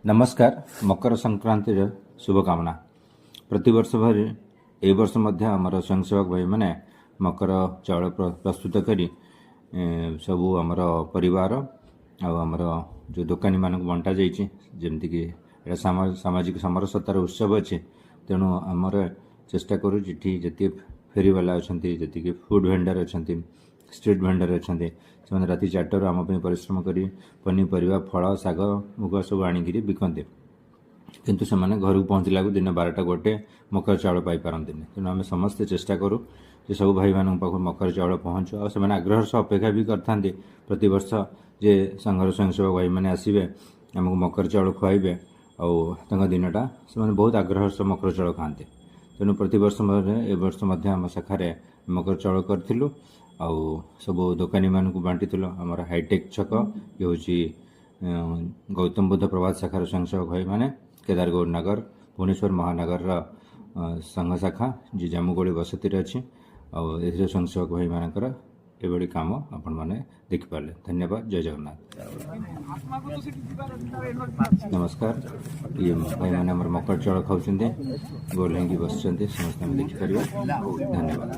नमस्कार। मकर संक्रांति शुभकामना। प्रतिवर्ष भरी ए वर्ष मध्य आमर स्वयंसेवक भाई मैंने मकर चाउल प्रस्तुत करी सबू आमर परिवार आमर जो दुकानी मानक बंटा जाइए जमती कि सामाजिक समरसतार उत्सव अच्छे तेणु आमर चेष्टा करूँ जी फेरीवाला अच्छा जी फूड भेंडर अच्छा स्ट्रीट भेंडर अच्छा से राति 4 आम परिश्रम करी पनीपरिया फल शाग मुग सब आणिकी बिकते किंतु से घर को पहुँचला दिन 12टा गोटे मकर चाउल पाइपारती तेणु आम समस्ते चेष्टा करूँ जे सब भाई मान पाख मकर चाउल पहुँचु आ आग्रह सह अपेक्षा भी करते प्रत वर्ष जे संघर स्वयंसेवक भाई मैंने आसवे आमको मकर चाउल खुआबे आ दिनटा से बहुत आग्रह सह मकर चाउल खाते तेणु प्रत वर्ष ए वर्ष आम शाखार मकर चाउल करूँ आउ सब दुकानी मानक बांटी आमर हाईटेक छक ये हूँ गौतम बुद्ध प्रभात शाखार स्वयंसेवक भाई मैंने केदार गौर नगर भुवनेश्वर महानगर संघ शाखा जी जामुगोड़ी बसती अच्छी आउ स्वयंसेवक भाई मानकर ये काम आपण मैंने देखिपारे। धन्यवाद। जय जगन्नाथ। नमस्कार। ये भाई मैंने मकर चाउल खाऊँ गोल हैंगी बस समस्त देखिपर। धन्यवाद।